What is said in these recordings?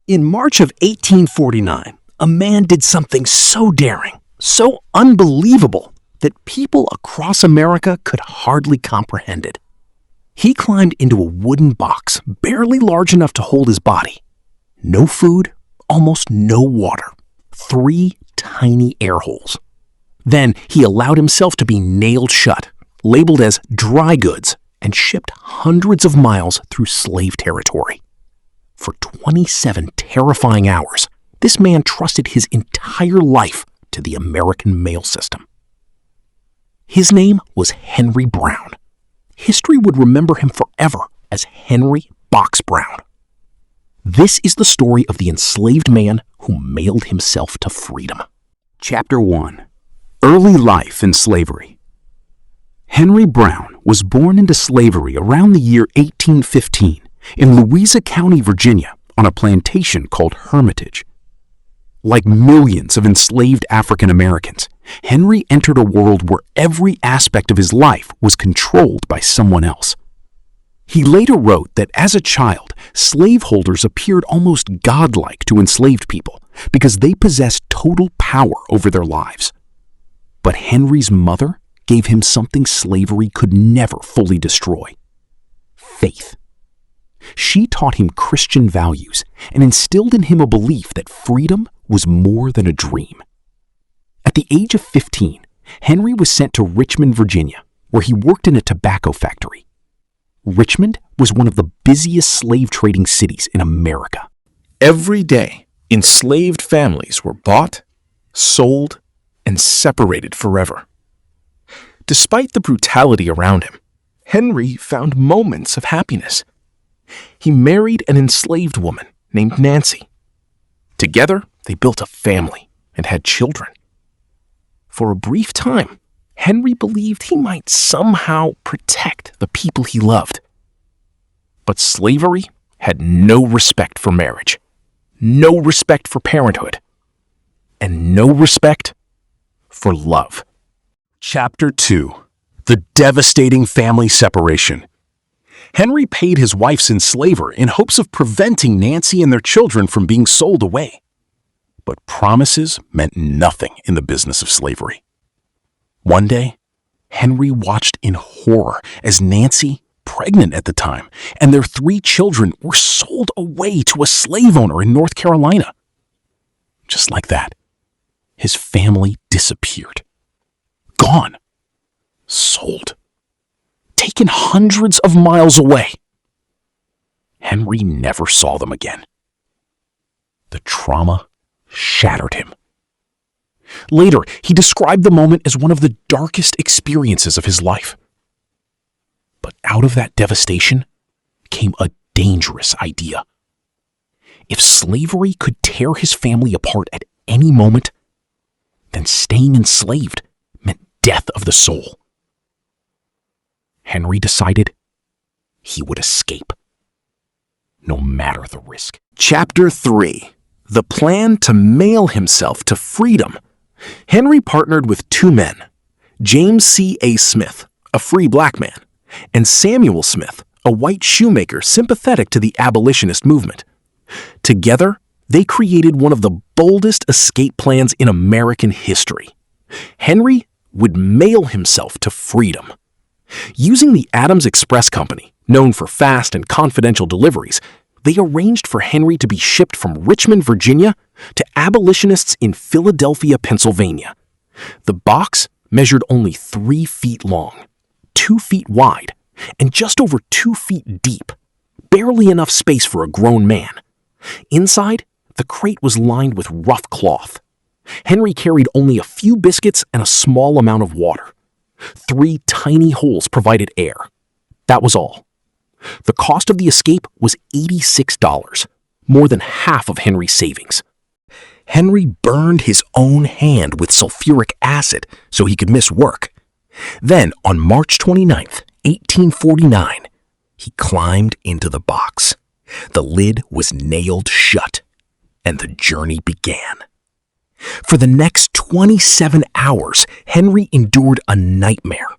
In March of 1849, a man did something so daring, so unbelievable, that people across America could hardly comprehend it. He climbed into a wooden box barely large enough to hold his body. No food, almost no water. 3 tiny air holes. Then he allowed himself to be nailed shut, labeled as dry goods, and shipped hundreds of miles through slave territory. For 27 terrifying hours, this man trusted his entire life to the American mail system. His name was Henry Brown. History would remember him forever as Henry Box Brown. This is the story of the enslaved man who mailed himself to freedom. Chapter 1. Early Life in Slavery. Henry Brown was born into slavery around the year 1815 in Louisa County, Virginia, on a plantation called Hermitage. Like millions of enslaved African Americans, Henry entered a world where every aspect of his life was controlled by someone else. He later wrote that as a child, slaveholders appeared almost godlike to enslaved people because they possessed total power over their lives. But Henry's mother gave him something slavery could never fully destroy: faith. She taught him Christian values and instilled in him a belief that freedom was more than a dream. At the age of 15, Henry was sent to Richmond, Virginia, where he worked in a tobacco factory. Richmond was one of the busiest slave trading cities in America. Every day, enslaved families were bought, sold, and separated forever. Despite the brutality around him, Henry found moments of happiness. He married an enslaved woman named Nancy. Together, they built a family and had children. For a brief time, Henry believed he might somehow protect the people he loved. But slavery had no respect for marriage, no respect for parenthood, and no respect for love. Chapter 2. The Devastating Family Separation. Henry paid his wife's enslaver in hopes of preventing Nancy and their children from being sold away. But promises meant nothing in the business of slavery. One day, Henry watched in horror as Nancy, pregnant at the time, and their 3 children were sold away to a slave owner in North Carolina. Just like that, his family disappeared. Gone. Sold. Taken hundreds of miles away. Henry never saw them again. The trauma shattered him. Later, he described the moment as one of the darkest experiences of his life. But out of that devastation came a dangerous idea. If slavery could tear his family apart at any moment, then staying enslaved meant death of the soul. Henry decided he would escape, no matter the risk. Chapter 3. The Plan to Mail Himself to Freedom. Henry partnered with 2 men, James C. A. Smith, a free black man, and Samuel Smith, a white shoemaker sympathetic to the abolitionist movement. Together, they created one of the boldest escape plans in American history. Henry would mail himself to freedom. Using the Adams Express Company, known for fast and confidential deliveries, they arranged for Henry to be shipped from Richmond, Virginia, to abolitionists in Philadelphia, Pennsylvania. The box measured only 3 feet long, 2 feet wide, and just over 2 feet deep, barely enough space for a grown man. Inside, the crate was lined with rough cloth. Henry carried only a few biscuits and a small amount of water. 3 tiny holes provided air. That was all. The cost of the escape was $86, more than half of Henry's savings. Henry burned his own hand with sulfuric acid so he could miss work. Then, on March 29th, 1849, he climbed into the box. The lid was nailed shut, and the journey began. For the next 27 hours, Henry endured a nightmare.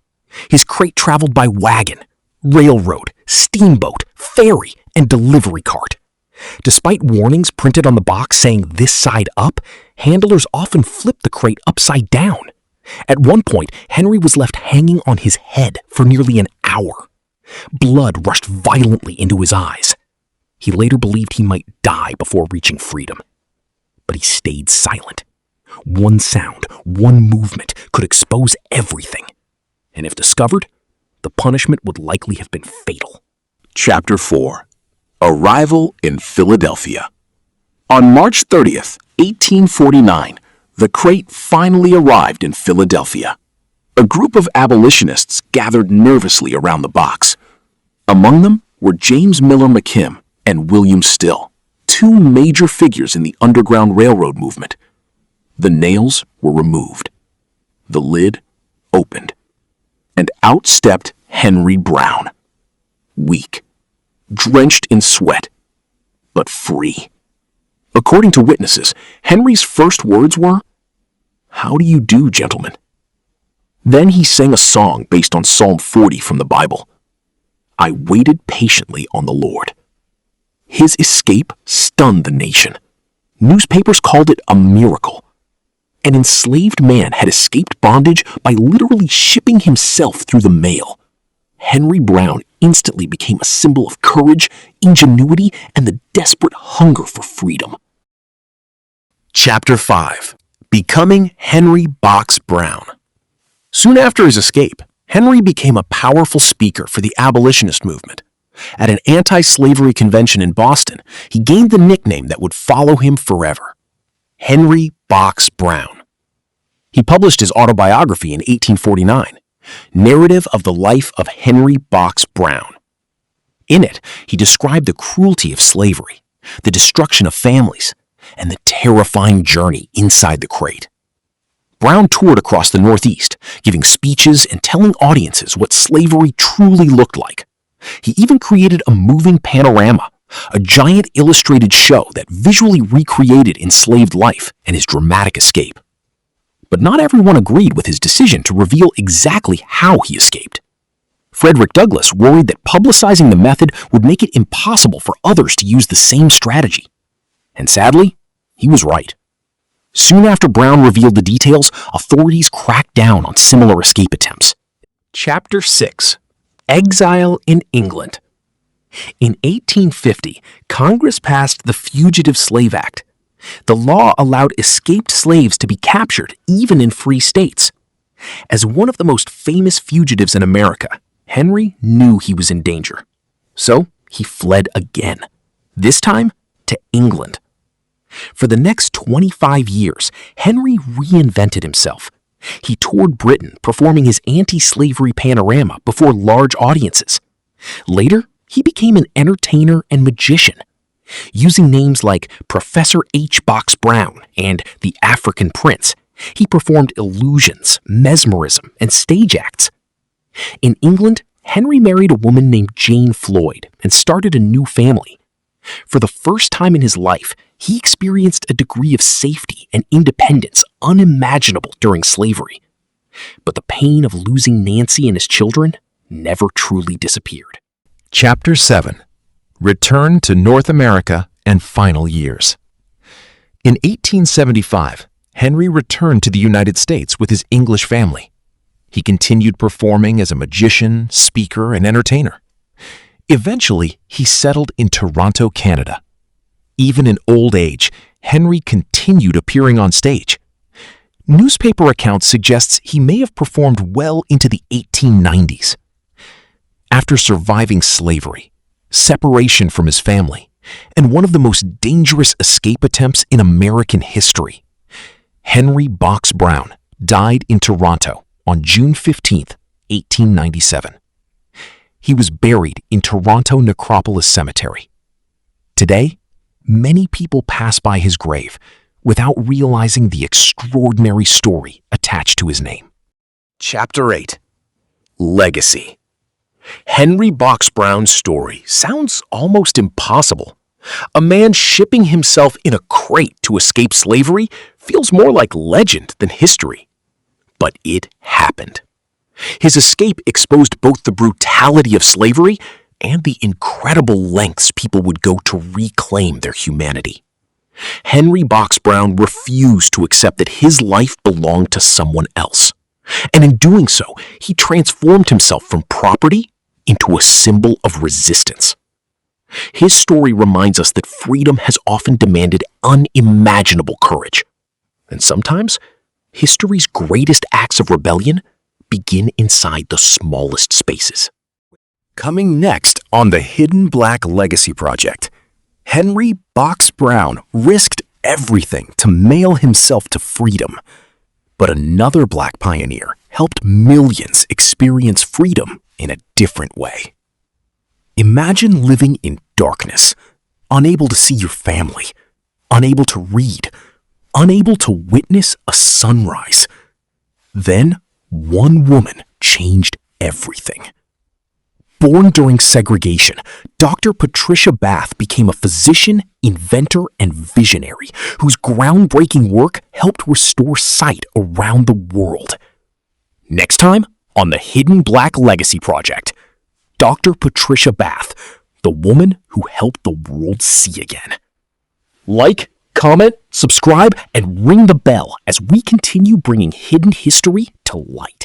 His crate traveled by wagon, railroad, steamboat, ferry, and delivery cart. Despite warnings printed on the box saying this side up, handlers often flipped the crate upside down. At one point, Henry was left hanging on his head for nearly an hour. Blood rushed violently into his eyes. He later believed he might die before reaching freedom. But he stayed silent. One sound, one movement could expose everything. And if discovered, the punishment would likely have been fatal. Chapter 4. Arrival in Philadelphia. On March 30th, 1849, the crate finally arrived in Philadelphia. A group of abolitionists gathered nervously around the box. Among them were James Miller McKim and William Still, two major figures in the Underground Railroad movement. The nails were removed. The lid opened. And out stepped Henry Brown. Weak, drenched in sweat, but free. According to witnesses, Henry's first words were, "How do you do, gentlemen?" Then he sang a song based on Psalm 40 from the Bible. "I waited patiently on the Lord." His escape stunned the nation. Newspapers called it a miracle. An enslaved man had escaped bondage by literally shipping himself through the mail. Henry Brown instantly became a symbol of courage, ingenuity, and the desperate hunger for freedom. Chapter 5. Becoming Henry Box Brown. Soon after his escape, Henry became a powerful speaker for the abolitionist movement. At an anti-slavery convention in Boston, he gained the nickname that would follow him forever: Henry Box Brown. He published his autobiography in 1849, Narrative of the Life of Henry Box Brown. In it, he described the cruelty of slavery, the destruction of families, and the terrifying journey inside the crate. Brown toured across the Northeast, giving speeches and telling audiences what slavery truly looked like. He even created a moving panorama, a giant illustrated show that visually recreated enslaved life and his dramatic escape. But not everyone agreed with his decision to reveal exactly how he escaped. Frederick Douglass worried that publicizing the method would make it impossible for others to use the same strategy. And sadly, he was right. Soon after Brown revealed the details, authorities cracked down on similar escape attempts. Chapter 6. Exile in England. In 1850, Congress passed the Fugitive Slave Act. The law allowed escaped slaves to be captured even in free states. As one of the most famous fugitives in America, Henry knew he was in danger. So he fled again, this time to England. For the next 25 years, Henry reinvented himself. He toured Britain, performing his anti-slavery panorama before large audiences. Later, he became an entertainer and magician. Using names like Professor H. Box Brown and the African Prince, he performed illusions, mesmerism, and stage acts. In England, Henry married a woman named Jane Floyd and started a new family. For the first time in his life, he experienced a degree of safety and independence unimaginable during slavery. But the pain of losing Nancy and his children never truly disappeared. Chapter 7. Return to North America and Final Years. In 1875, Henry returned to the United States with his English family. He continued performing as a magician, speaker, and entertainer. Eventually, he settled in Toronto, Canada. Even in old age, Henry continued appearing on stage. Newspaper accounts suggest he may have performed well into the 1890s. After surviving slavery, separation from his family, and one of the most dangerous escape attempts in American history, Henry Box Brown died in Toronto on June 15, 1897. He was buried in Toronto Necropolis Cemetery. Today, many people pass by his grave without realizing the extraordinary story attached to his name. Chapter 8. Legacy. Henry Box Brown's story sounds almost impossible. A man shipping himself in a crate to escape slavery feels more like legend than history. But it happened. His escape exposed both the brutality of slavery and the incredible lengths people would go to reclaim their humanity. Henry Box Brown refused to accept that his life belonged to someone else, and in doing so, he transformed himself from property into a symbol of resistance. His story reminds us that freedom has often demanded unimaginable courage, and sometimes history's greatest acts of rebellion begin inside the smallest spaces. Coming next on the Hidden Black Legacy Project, Henry Box Brown risked everything to mail himself to freedom. But another black pioneer helped millions experience freedom in a different way. Imagine living in darkness, unable to see your family, unable to read, unable to witness a sunrise. Then, one woman changed everything. Born during segregation, Dr. Patricia Bath became a physician, inventor, and visionary whose groundbreaking work helped restore sight around the world. Next time on the Hidden Black Legacy Project, Dr. Patricia Bath, the woman who helped the world see again. Like, comment, subscribe, and ring the bell as we continue bringing hidden history to light.